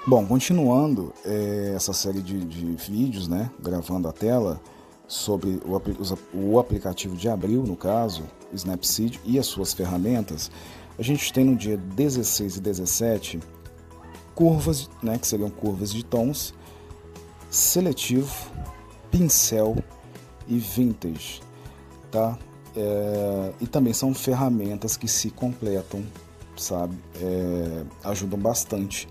Bom, continuando essa série de vídeos, né, gravando a tela sobre o aplicativo de Abril, no caso, o Snapseed e as suas ferramentas, a gente tem no dia 16 e 17 curvas, né, que seriam curvas de tons, seletivo, pincel e vintage, tá? E também são ferramentas que se completam, sabe? Ajudam bastante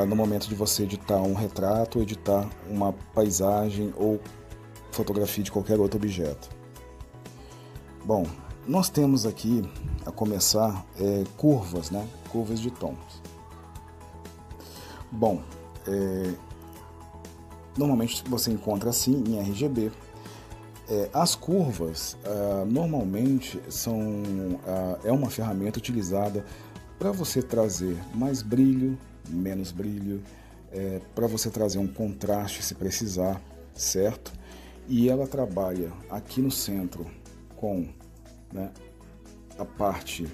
no momento de você editar um retrato, editar uma paisagem ou fotografia de qualquer outro objeto. Bom, nós temos aqui, a começar, curvas, né? Curvas de tons. Bom, normalmente você encontra assim em RGB. As curvas, normalmente, é uma ferramenta utilizada para você trazer mais brilho, menos brilho, para você trazer um contraste se precisar, certo? E ela trabalha aqui no centro com, né, a parte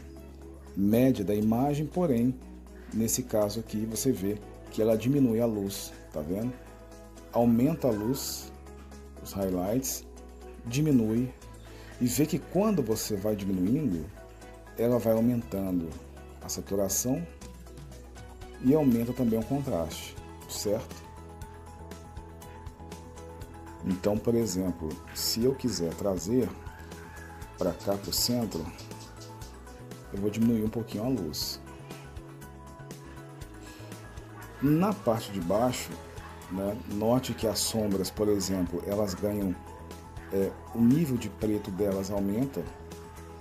média da imagem, porém, nesse caso aqui você vê que ela diminui a luz, tá vendo? Aumenta a luz, os highlights, diminui, e vê que quando você vai diminuindo, ela vai aumentando a saturação e aumenta também o contraste, certo? Então, por exemplo, se eu quiser trazer para cá para o centro, eu vou diminuir um pouquinho a luz. Na parte de baixo, né, note que as sombras, por exemplo, elas ganham, o nível de preto delas aumenta,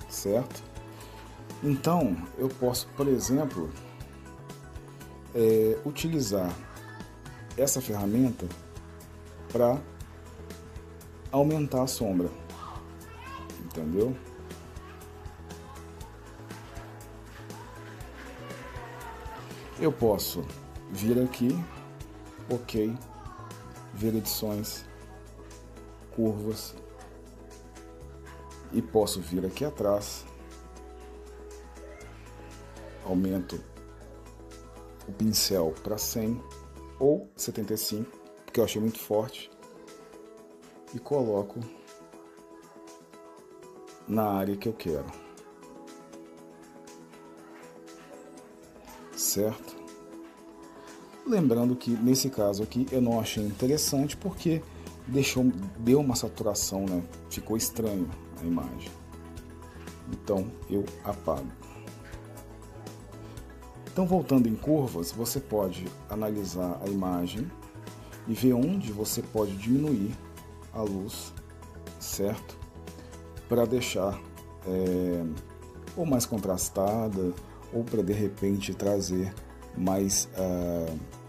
certo? Então, eu posso, por exemplo, utilizar essa ferramenta para aumentar a sombra, entendeu? Eu posso vir aqui, ok, ver edições, curvas, e posso vir aqui atrás, aumento o pincel para 100 ou 75, porque eu achei muito forte, e coloco na área que eu quero, certo? Lembrando que nesse caso aqui eu não achei interessante porque deu uma saturação, né? Ficou estranho a imagem. Então eu apago. Então, voltando em curvas, você pode analisar a imagem e ver onde você pode diminuir a luz, certo? Para deixar ou mais contrastada, ou para de repente trazer mais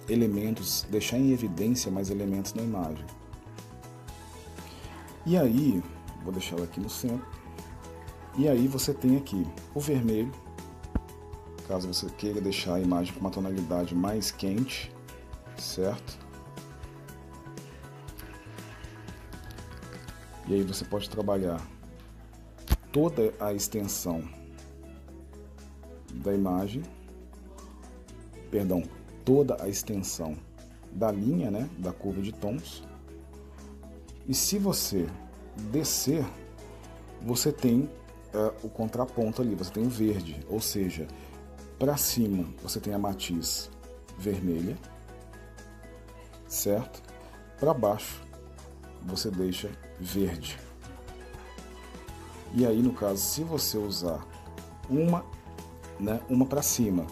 elementos, deixar em evidência mais elementos na imagem. E aí, vou deixar ela aqui no centro, e aí você tem aqui o vermelho, caso você queira deixar a imagem com uma tonalidade mais quente, certo? E aí você pode trabalhar toda a extensão da imagem, perdão, toda a extensão da linha, né, da curva de tons. E se você descer, você tem o contraponto ali, você tem o verde, ou seja, para cima você tem a matiz vermelha, certo? Para baixo você deixa verde. E aí, no caso, se você usar uma para cima,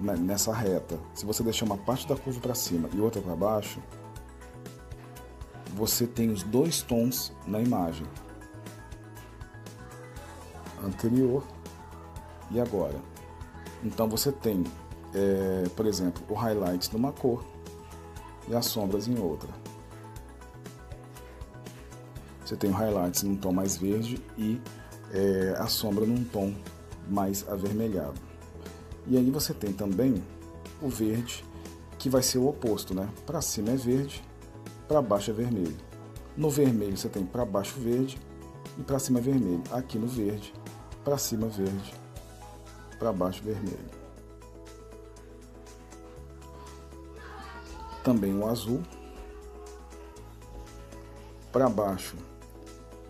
nessa reta, se você deixar uma parte da curva para cima e outra para baixo, você tem os dois tons na imagem, anterior e agora. Então você tem, por exemplo, o highlights numa cor e as sombras em outra. Você tem o highlights num tom mais verde e a sombra num tom mais avermelhado. E aí você tem também o verde, que vai ser o oposto, né? Para cima é verde, para baixo é vermelho. No vermelho você tem para baixo verde e para cima é vermelho. Aqui no verde, para cima verde, para baixo vermelho. também o azul. Para baixo,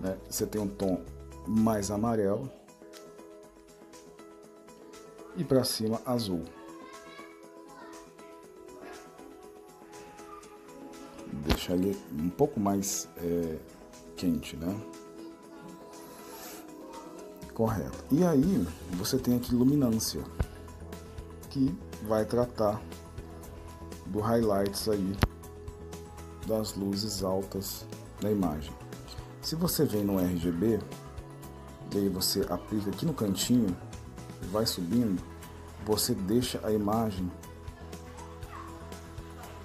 né, você tem um tom mais amarelo. E para cima, azul. Deixa ele um pouco mais quente, né? Correto. E aí, você tem aqui luminância, que vai tratar do highlights aí, das luzes altas da imagem. Se você vem no RGB, e aí você aplica aqui no cantinho, vai subindo, você deixa a imagem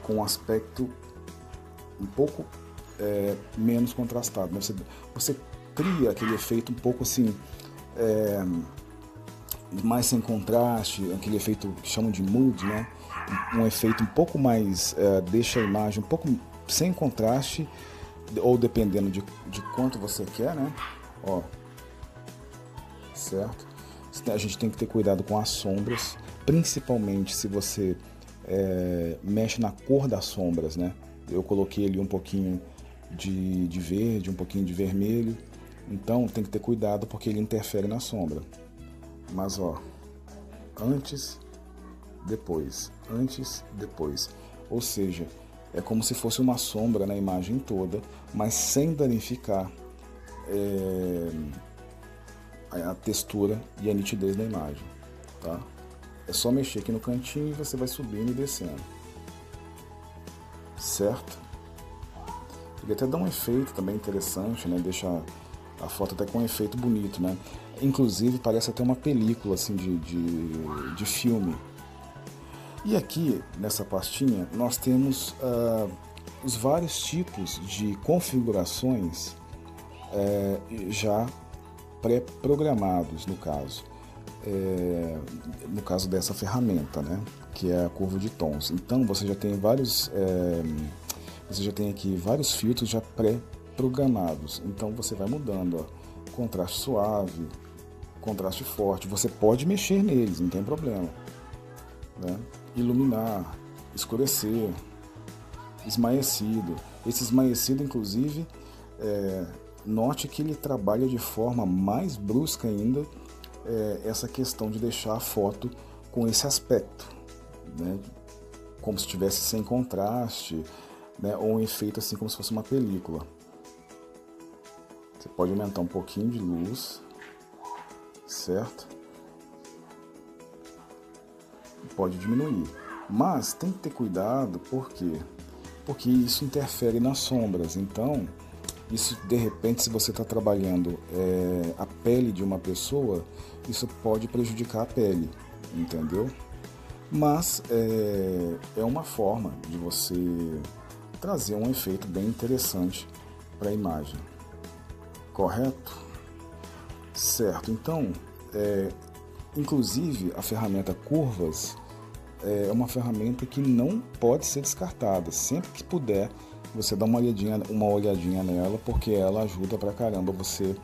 com um aspecto um pouco menos contrastado, né? Você cria aquele efeito um pouco assim, mais sem contraste, aquele efeito que chamam de mood, né? Um efeito um pouco mais, deixa a imagem um pouco sem contraste, ou dependendo de quanto você quer, né? Ó, certo? A gente tem que ter cuidado com as sombras, principalmente se você mexe na cor das sombras, né? Eu coloquei ali um pouquinho de verde, um pouquinho de vermelho, então tem que ter cuidado porque ele interfere na sombra. Mas ó, antes, depois, ou seja, é como se fosse uma sombra na imagem toda, mas sem danificar a textura e a nitidez da imagem, tá? É só mexer aqui no cantinho e você vai subindo e descendo, certo? Ele até dá um efeito também interessante, né? Deixa a foto até com um efeito bonito, né? Inclusive parece até uma película assim de filme. E aqui nessa pastinha nós temos os vários tipos de configurações já pré-programados, no caso dessa ferramenta, né, que é a curva de tons. Então você já tem aqui vários filtros já pré-programados. Então você vai mudando, ó, contraste suave, contraste forte. Você pode mexer neles, não tem problema, né? Iluminar, escurecer, esmaecido. Esse esmaecido, inclusive, note que ele trabalha de forma mais brusca ainda essa questão de deixar a foto com esse aspecto, né? Como se estivesse sem contraste, né? Ou um efeito assim como se fosse uma película. Você pode aumentar um pouquinho de luz, certo? Pode diminuir, mas tem que ter cuidado, por quê? Porque isso interfere nas sombras. Então isso, de repente, se você está trabalhando a pele de uma pessoa, isso pode prejudicar a pele, entendeu? Mas é uma forma de você trazer um efeito bem interessante para a imagem, correto? Certo, então, inclusive a ferramenta Curvas é uma ferramenta que não pode ser descartada. Sempre que puder, você dá uma olhadinha nela, porque ela ajuda pra caramba você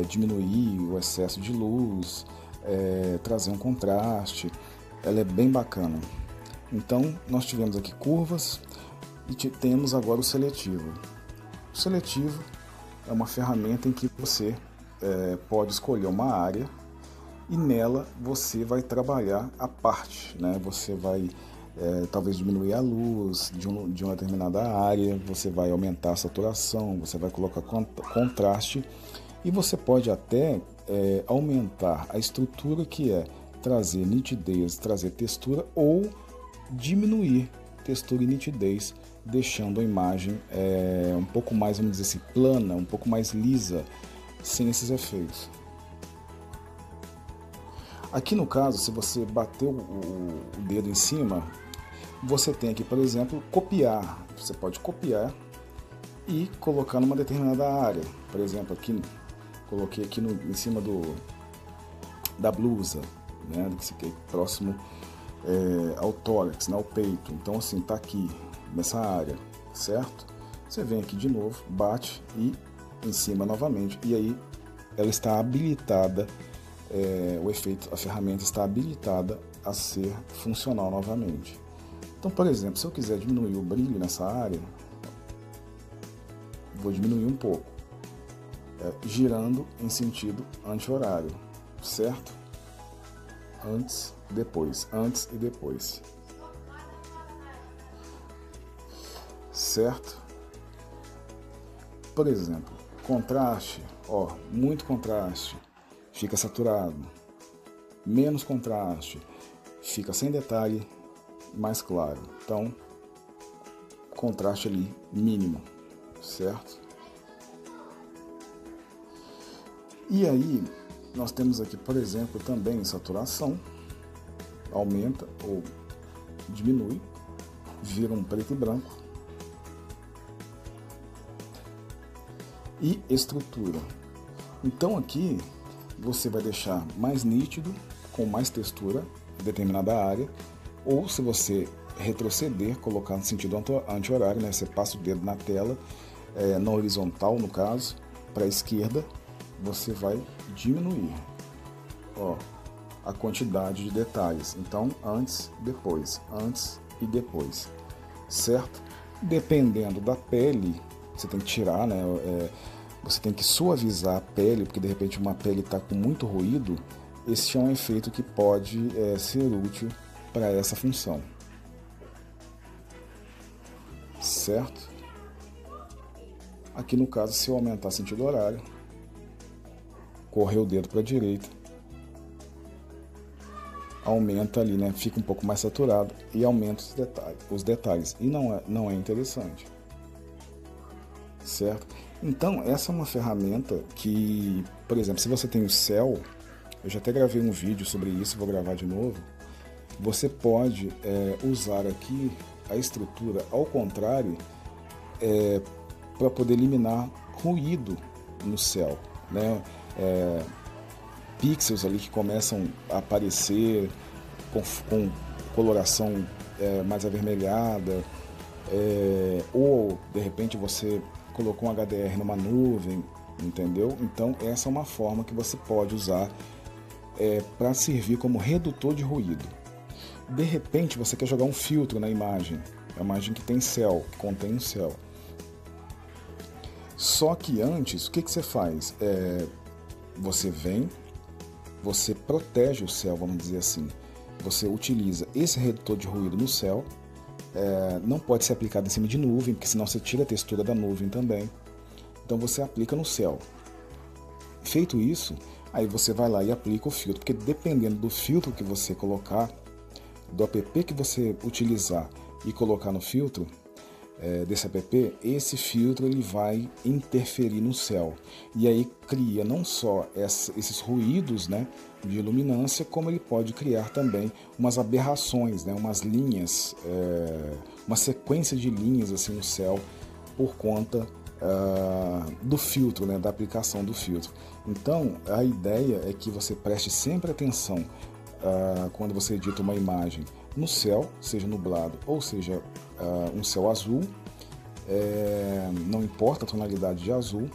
diminuir o excesso de luz, trazer um contraste. Ela é bem bacana. Então, nós tivemos aqui curvas e temos agora o seletivo. O seletivo é uma ferramenta em que você pode escolher uma área e nela você vai trabalhar a parte, né? Você vai talvez diminuir a luz de uma determinada área, você vai aumentar a saturação, você vai colocar contraste e você pode até aumentar a estrutura, que é trazer nitidez, trazer textura, ou diminuir textura e nitidez, deixando a imagem um pouco mais, vamos dizer assim, plana, um pouco mais lisa, sem esses efeitos. Aqui no caso, se você bater o dedo em cima, você tem aqui, por exemplo, copiar. Você pode copiar e colocar numa determinada área. Por exemplo, aqui coloquei aqui em cima da blusa, né, que fica próximo ao tórax, né, ao peito. Então assim, tá aqui nessa área, certo? Você vem aqui de novo, bate e em cima novamente, e aí ela está habilitada. A ferramenta está habilitada a ser funcional novamente. Então, por exemplo, se eu quiser diminuir o brilho nessa área, vou diminuir um pouco, girando em sentido anti-horário, certo? Antes e depois, antes e depois, certo? Por exemplo, contraste, muito contraste, fica saturado, menos contraste, fica sem detalhe, mais claro. Então, contraste ali mínimo, certo? E aí, nós temos aqui, por exemplo, também saturação, aumenta ou diminui, vira um preto e branco. E estrutura. Então aqui você vai deixar mais nítido, com mais textura em determinada área, ou se você retroceder, colocar no sentido anti-horário, né? Você passa o dedo na tela, na horizontal no caso, para a esquerda, você vai diminuir a quantidade de detalhes. Então, antes e depois, certo? Dependendo da pele, você tem que tirar, né? Você tem que suavizar a pele, porque de repente uma pele está com muito ruído. Esse é um efeito que pode ser útil para essa função, certo? Aqui no caso, se eu aumentar sentido horário, correr o dedo para a direita, aumenta ali, né? Fica um pouco mais saturado e aumenta os detalhes. E não é interessante, certo? Então, essa é uma ferramenta que, por exemplo, se você tem o céu, eu já até gravei um vídeo sobre isso, vou gravar de novo, você pode usar aqui a estrutura ao contrário para poder eliminar ruído no céu, né? Pixels ali que começam a aparecer com coloração mais avermelhada, ou de repente você colocou um HDR numa nuvem, entendeu? Então essa é uma forma que você pode usar para servir como redutor de ruído. De repente você quer jogar um filtro na imagem, a imagem que tem céu, que contém um céu. Só que antes, o que você faz? Você protege o céu, vamos dizer assim. Você utiliza esse redutor de ruído no céu, não pode ser aplicado em cima de nuvem, porque senão você tira a textura da nuvem também. Então você aplica no céu. Feito isso, aí você vai lá e aplica o filtro, porque dependendo do filtro que você colocar, do app que você utilizar e colocar no filtro desse app, esse filtro ele vai interferir no céu. E aí cria não só esses ruídos, né, de iluminância, como ele pode criar também umas aberrações, né, umas linhas, uma sequência de linhas assim no céu por conta do filtro, né, da aplicação do filtro. Então a ideia é que você preste sempre atenção quando você edita uma imagem no céu, seja nublado ou seja um céu azul, não importa a tonalidade de azul,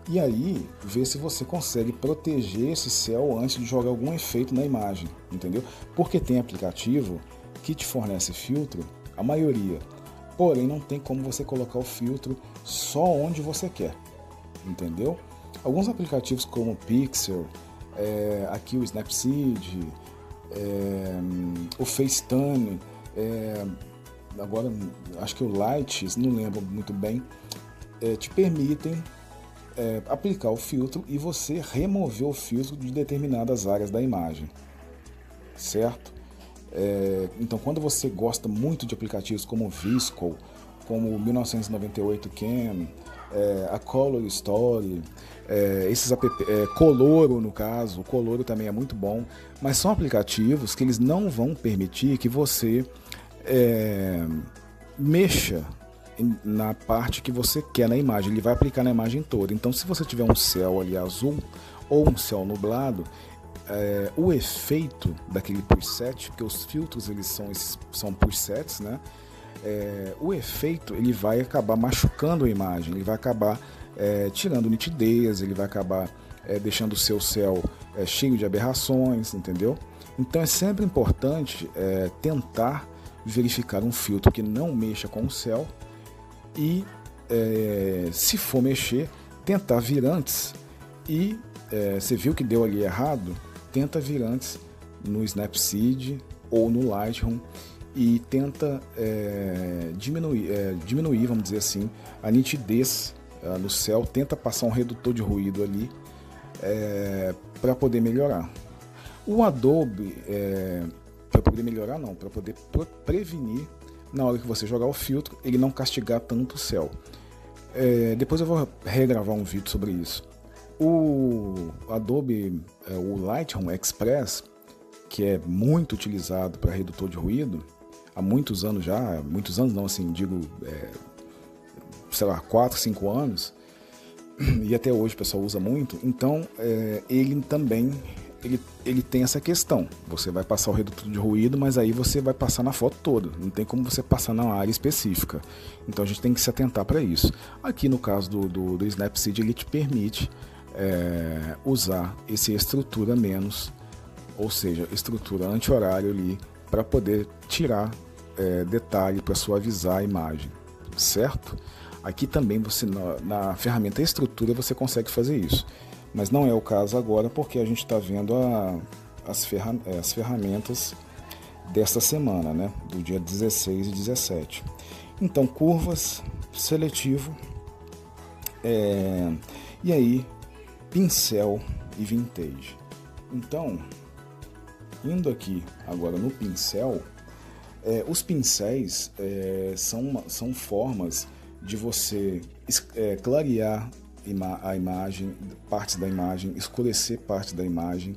e aí ver se você consegue proteger esse céu antes de jogar algum efeito na imagem, entendeu? Porque tem aplicativo que te fornece filtro, a maioria, porém não tem como você colocar o filtro só onde você quer, entendeu? Alguns aplicativos como o Pixel, aqui o Snapseed, o FaceTime, agora acho que o Light, não lembro muito bem, te permitem aplicar o filtro e você remover o filtro de determinadas áreas da imagem, certo? Então quando você gosta muito de aplicativos como o VSCO, como o 1998 Cam, a Color Story, esses Coloro no caso, o Coloro também é muito bom, mas são aplicativos que eles não vão permitir que você mexa na parte que você quer na imagem, ele vai aplicar na imagem toda. Então se você tiver um céu ali azul ou um céu nublado, o efeito daquele preset, porque os filtros eles são presets, né? O efeito ele vai acabar machucando a imagem, ele vai acabar tirando nitidez, ele vai acabar deixando o seu céu cheio de aberrações, entendeu? Então é sempre importante tentar verificar um filtro que não mexa com o céu e, se for mexer, tentar vir antes e você viu que deu ali errado, tenta vir antes no Snapseed ou no Lightroom e tenta diminuir, vamos dizer assim, a nitidez no céu, tenta passar um redutor de ruído ali para poder melhorar. O Adobe, para poder melhorar não, para poder prevenir na hora que você jogar o filtro, ele não castigar tanto o céu. Depois eu vou regravar um vídeo sobre isso. O Adobe, o Lightroom Express, que é muito utilizado para redutor de ruído, há muitos anos já, muitos anos não, assim, digo, sei lá, 4, 5 anos, e até hoje o pessoal usa muito, então ele também, ele tem essa questão, você vai passar o redutor de ruído, mas aí você vai passar na foto toda, não tem como você passar na área específica, então a gente tem que se atentar para isso. Aqui no caso do Snapseed, ele te permite usar esse estrutura menos, ou seja, estrutura anti-horário ali, para poder tirar detalhe, para suavizar a imagem, certo? Aqui também você, na ferramenta estrutura, você consegue fazer isso, mas não é o caso agora, porque a gente está vendo as ferramentas desta semana, né? Do dia 16 e 17. Então, curvas, seletivo, e aí, pincel e vintage. Então, indo aqui agora no pincel, os pincéis são formas de você clarear a imagem, partes da imagem, escurecer parte da imagem,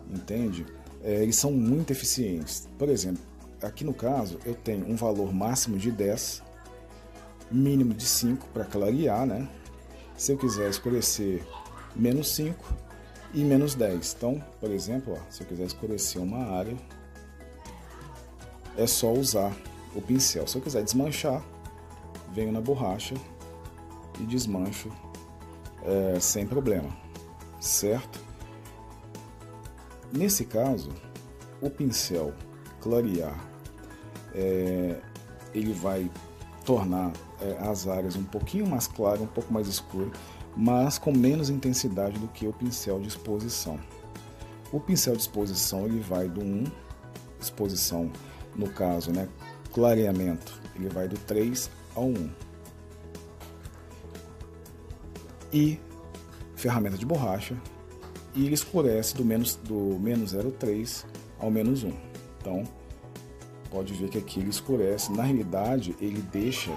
entende? Eles são muito eficientes. Por exemplo, aqui no caso eu tenho um valor máximo de 10, mínimo de 5 para clarear, né? Se eu quiser escurecer, menos 5 e menos 10. Então, por exemplo, se eu quiser escurecer uma área, é só usar o pincel. Se eu quiser desmanchar, venho na borracha e desmancho sem problema, certo? Nesse caso, o pincel clarear, ele vai tornar as áreas um pouquinho mais claras, um pouco mais escuras, mas com menos intensidade do que o pincel de exposição. O pincel de exposição, ele vai do 1, exposição no caso, né, clareamento, ele vai do 3 ao 1. E ferramenta de borracha, e ele escurece do menos 0,3 ao menos 1. Então, pode ver que aqui ele escurece. Na realidade, ele deixa,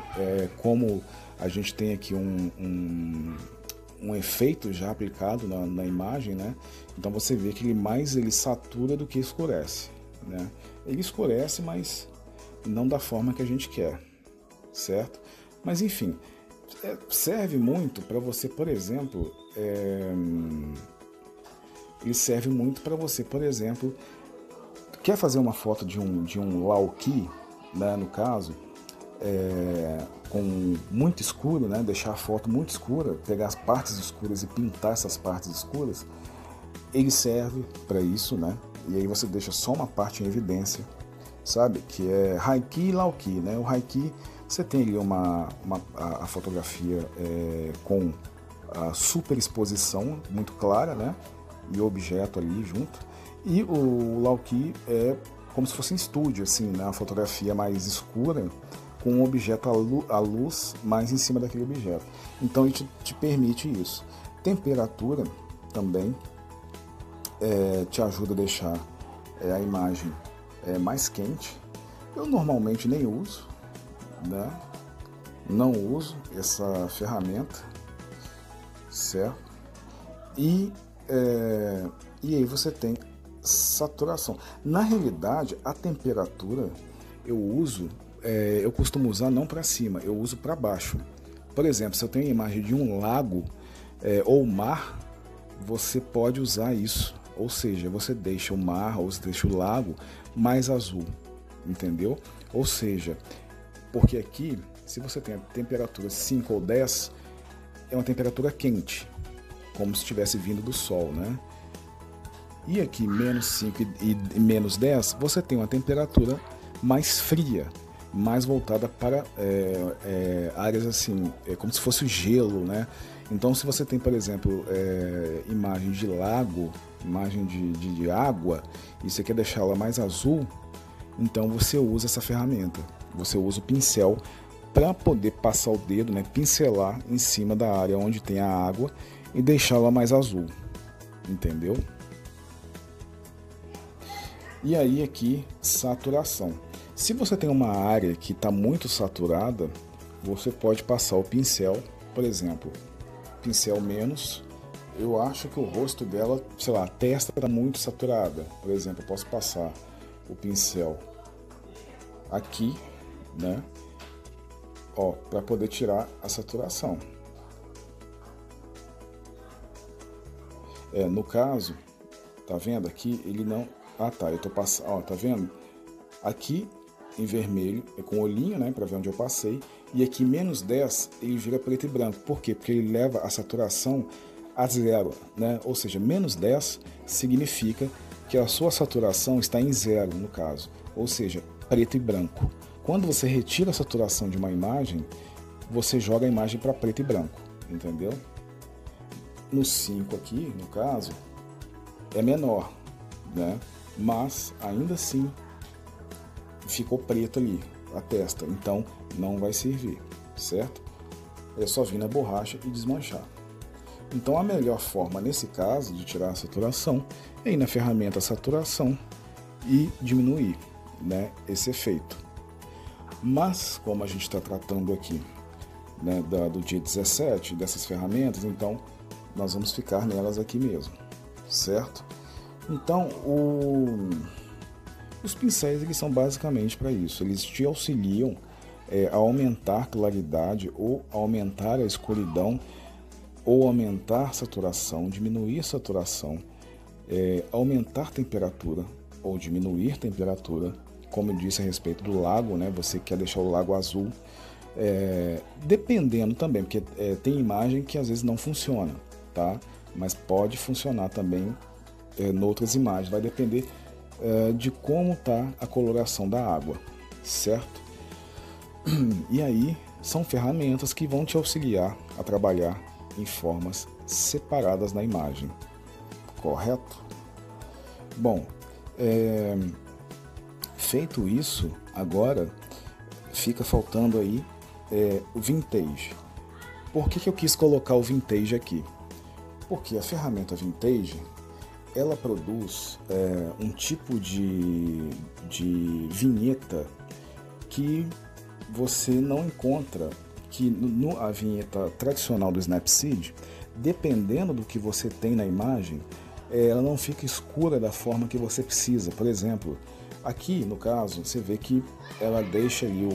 como a gente tem aqui um efeito já aplicado na imagem, né? Então você vê que ele satura do que escurece, né? Ele escurece, mas não da forma que a gente quer, certo? Mas enfim, serve muito para você, por exemplo, ele serve muito para você, por exemplo, quer fazer uma foto de um low key, né, no caso, com muito escuro, né, deixar a foto muito escura, pegar as partes escuras e pintar essas partes escuras, ele serve para isso, né? E aí você deixa só uma parte em evidência, sabe? Que é high key e low key, né? O high key, você tem ali a fotografia com a superexposição muito clara, né? E o objeto ali junto. E o low key é como se fosse em estúdio, assim, né? A fotografia mais escura com um objeto à luz mais em cima daquele objeto. Então ele te permite isso. Temperatura também te ajuda a deixar a imagem mais quente. Eu normalmente nem uso, né? Não uso essa ferramenta, certo? E aí você tem saturação. Na realidade, a temperatura eu costumo usar não para cima, eu uso para baixo. Por exemplo, se eu tenho a imagem de um lago ou mar, você pode usar isso. Ou seja, você deixa o mar ou você deixa o lago mais azul, entendeu? Ou seja, porque aqui, se você tem a temperatura 5 ou 10, é uma temperatura quente, como se estivesse vindo do sol, né? E aqui, menos 5 e menos 10, você tem uma temperatura mais fria, mais voltada para áreas assim, como se fosse o gelo, né? Então, se você tem, por exemplo, imagem de lago, imagem de água, e você quer deixá-la mais azul, então você usa essa ferramenta. Você usa o pincel para poder passar o dedo, né, pincelar em cima da área onde tem a água e deixá-la mais azul, entendeu? E aí aqui, saturação. Se você tem uma área que está muito saturada, você pode passar o pincel, por exemplo, pincel menos. Eu acho que o rosto dela, sei lá, a testa está muito saturada. Por exemplo, eu posso passar o pincel aqui, né? Ó, para poder tirar a saturação. No caso, tá vendo aqui? Ele não. Ah, tá. Eu tô passando. Ó, tá vendo? Aqui em vermelho é com o olhinho, né? Para ver onde eu passei. E aqui menos 10 ele vira preto e branco. Por quê? Porque ele leva a saturação a zero, né? Ou seja, menos 10 significa que a sua saturação está em zero, no caso. Ou seja, preto e branco. Quando você retira a saturação de uma imagem, você joga a imagem para preto e branco, entendeu? No 5 aqui, no caso, é menor, né? Mas ainda assim ficou preto ali a testa, então não vai servir, certo? É só vir na borracha e desmanchar. Então a melhor forma nesse caso de tirar a saturação é ir na ferramenta saturação e diminuir, né, esse efeito. Mas como a gente está tratando aqui, né, do dia 17 dessas ferramentas, então nós vamos ficar nelas aqui mesmo, certo? Então os pincéis eles são basicamente para isso, eles te auxiliam a aumentar a claridade ou aumentar a escuridão ou aumentar a saturação, diminuir a saturação, aumentar a temperatura ou diminuir a temperatura, como eu disse a respeito do lago, né? Você quer deixar o lago azul, dependendo também, porque tem imagem que às vezes não funciona, tá? Mas pode funcionar também em outras imagens, vai depender de como está a coloração da água, certo? E aí são ferramentas que vão te auxiliar a trabalhar em formas separadas na imagem, correto? Bom, feito isso, agora fica faltando aí o vintage. Por que eu quis colocar o vintage aqui? Porque a ferramenta vintage ela produz um tipo de vinheta que você não encontra que a vinheta tradicional do Snapseed, dependendo do que você tem na imagem, ela não fica escura da forma que você precisa. Por exemplo, aqui no caso, você vê que ela deixa aí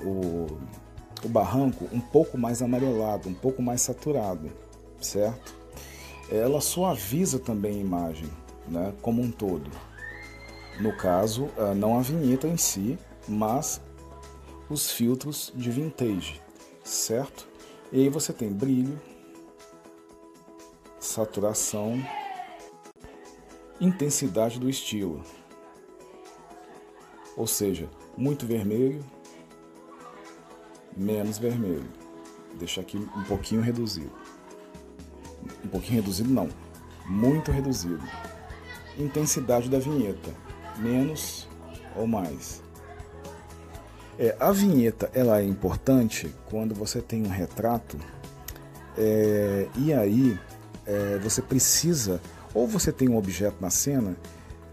o barranco um pouco mais amarelado, um pouco mais saturado, certo? Ela suaviza também a imagem, né, como um todo. No caso, não a vinheta em si, mas os filtros de vintage, certo? E aí você tem brilho, saturação, intensidade do estilo. Ou seja, muito vermelho, menos vermelho. Deixa aqui um pouquinho reduzido. Um pouquinho reduzido não, muito reduzido. Intensidade da vinheta, menos ou mais. A vinheta ela é importante quando você tem um retrato e aí você precisa, ou você tem um objeto na cena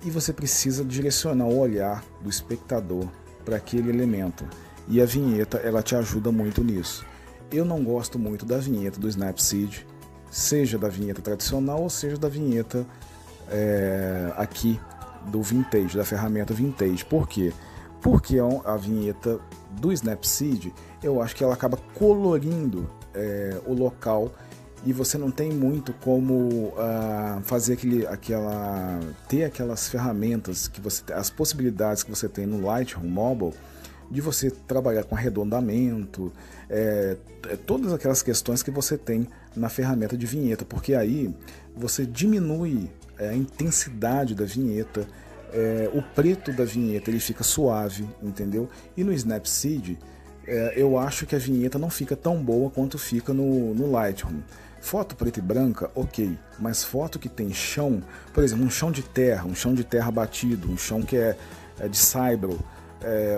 e você precisa direcionar o olhar do espectador para aquele elemento. E a vinheta ela te ajuda muito nisso. Eu não gosto muito da vinheta do Snapseed, seja da vinheta tradicional ou seja da vinheta aqui do vintage, da ferramenta vintage. Por quê? Porque a vinheta do Snapseed, eu acho que ela acaba colorindo o local e você não tem muito como fazer ter aquelas ferramentas que você, as possibilidades que você tem no Lightroom Mobile de você trabalhar com arredondamento, todas aquelas questões que você tem na ferramenta de vinheta, porque aí você diminui a intensidade da vinheta, o preto da vinheta ele fica suave, entendeu? E no Snapseed, eu acho que a vinheta não fica tão boa quanto fica no Lightroom. Foto preta e branca, ok, mas foto que tem chão, por exemplo, um chão de terra batido, um chão que é de saibro,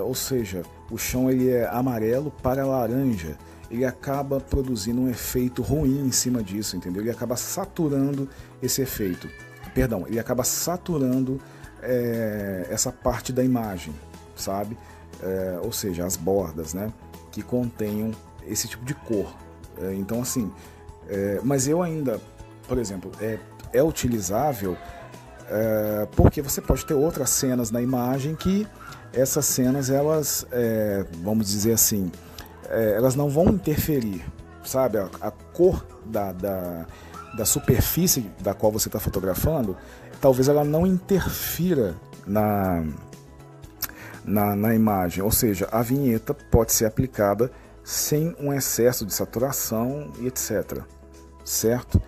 ou seja, o chão ele é amarelo para laranja, ele acaba produzindo um efeito ruim em cima disso, entendeu? Ele acaba saturando esse efeito, perdão, ele acaba saturando essa parte da imagem, sabe? Ou seja, as bordas, né, que contenham esse tipo de cor. Então, assim, mas eu ainda, por exemplo, é utilizável porque você pode ter outras cenas na imagem que essas cenas, elas, vamos dizer assim, elas não vão interferir, sabe? A cor da superfície da qual você está fotografando, talvez ela não interfira na imagem, ou seja, a vinheta pode ser aplicada sem um excesso de saturação e etc. Certo?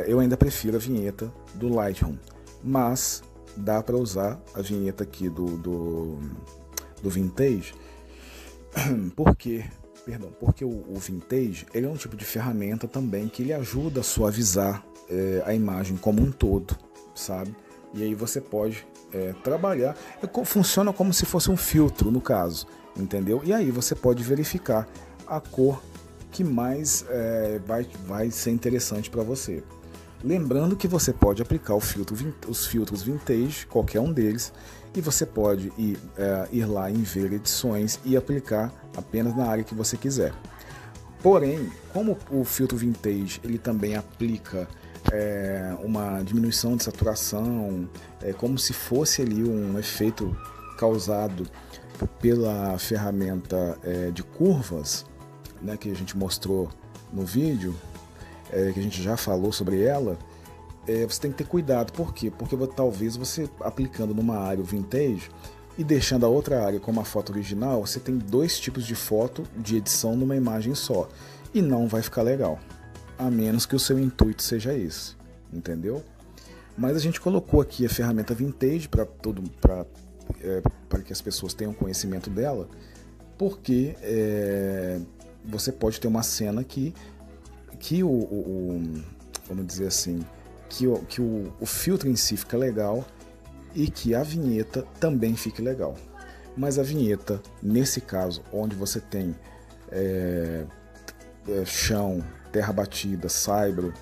Eu ainda prefiro a vinheta do Lightroom, mas dá para usar a vinheta aqui do Vintage, porque o Vintage ele é um tipo de ferramenta também que ele ajuda a suavizar a imagem como um todo, sabe? E aí você pode trabalhar, funciona como se fosse um filtro no caso, entendeu? E aí você pode verificar a cor que mais vai ser interessante para você. Lembrando que você pode aplicar os filtros Vintage, qualquer um deles, e você pode ir lá em ver edições e aplicar apenas na área que você quiser. Porém, como o filtro Vintage ele também aplica uma diminuição de saturação, como se fosse ali um efeito causado pela ferramenta de curvas, né, que a gente mostrou no vídeo, que a gente já falou sobre ela, você tem que ter cuidado. Por quê? Porque talvez você aplicando numa área o Vintage e deixando a outra área como a foto original, você tem dois tipos de foto de edição numa imagem só, e não vai ficar legal, a menos que o seu intuito seja esse, entendeu? Mas a gente colocou aqui a ferramenta Vintage para que as pessoas tenham conhecimento dela, porque você pode ter uma cena que vamos dizer assim, que o filtro em si fica legal e que a vinheta também fique legal. Mas a vinheta, nesse caso, onde você tem chão, terra batida, saibro,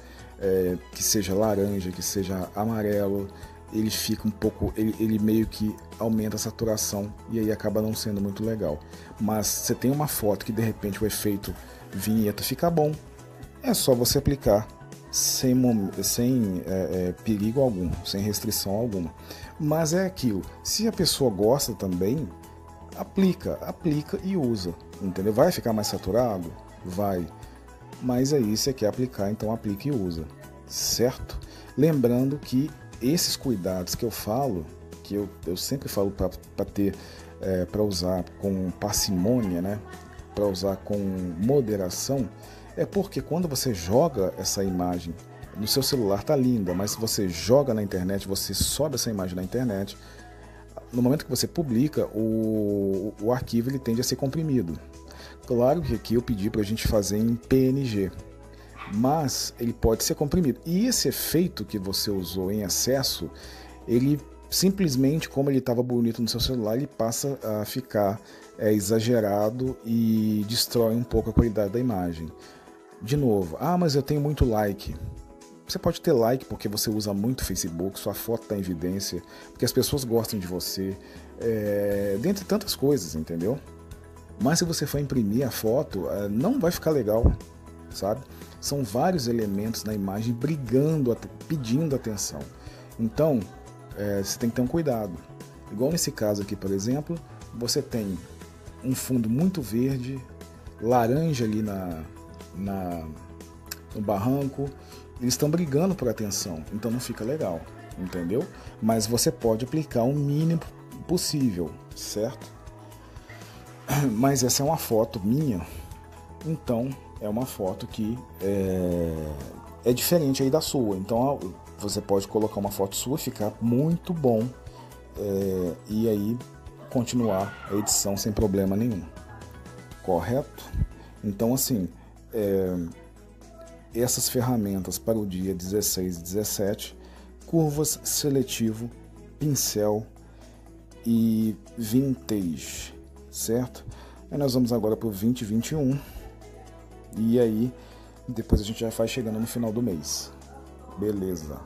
que seja laranja, que seja amarelo, ele fica um pouco, ele meio que aumenta a saturação e aí acaba não sendo muito legal. Mas você tem uma foto que de repente o efeito vinheta fica bom, é só você aplicar sem perigo algum, sem restrição alguma. Mas é aquilo, se a pessoa gosta também, aplica e usa, entendeu? Vai ficar mais saturado? Vai. Mas aí você quer aplicar, então aplica e usa, certo? Lembrando que esses cuidados que eu falo, que eu sempre falo para usar com parcimônia, né? Para usar com moderação, é porque quando você joga essa imagem no seu celular, tá linda, mas se você joga na internet, você sobe essa imagem na internet, no momento que você publica, o arquivo ele tende a ser comprimido. Claro que aqui eu pedi para a gente fazer em PNG, mas ele pode ser comprimido. E esse efeito que você usou em excesso, ele simplesmente, como ele estava bonito no seu celular, ele passa a ficar exagerado e destrói um pouco a qualidade da imagem. De novo, mas eu tenho muito like. Você pode ter like porque você usa muito Facebook, sua foto está em evidência, porque as pessoas gostam de você, dentre tantas coisas, entendeu? Mas se você for imprimir a foto, não vai ficar legal, sabe? São vários elementos na imagem brigando, pedindo atenção. Então, você tem que ter um cuidado. Igual nesse caso aqui, por exemplo, você tem um fundo muito verde, laranja ali no barranco, eles estão brigando por atenção, então não fica legal, entendeu? Mas você pode aplicar o mínimo possível, certo? Mas essa é uma foto minha, então é uma foto que é diferente aí da sua, então você pode colocar uma foto sua e ficar muito bom e aí continuar a edição sem problema nenhum. Correto? Então, assim, essas ferramentas para o dia 16 e 17, curvas, seletivo, pincel e vintage, certo? Aí nós vamos agora para o 2021 e aí depois a gente já vai chegando no final do mês. Beleza.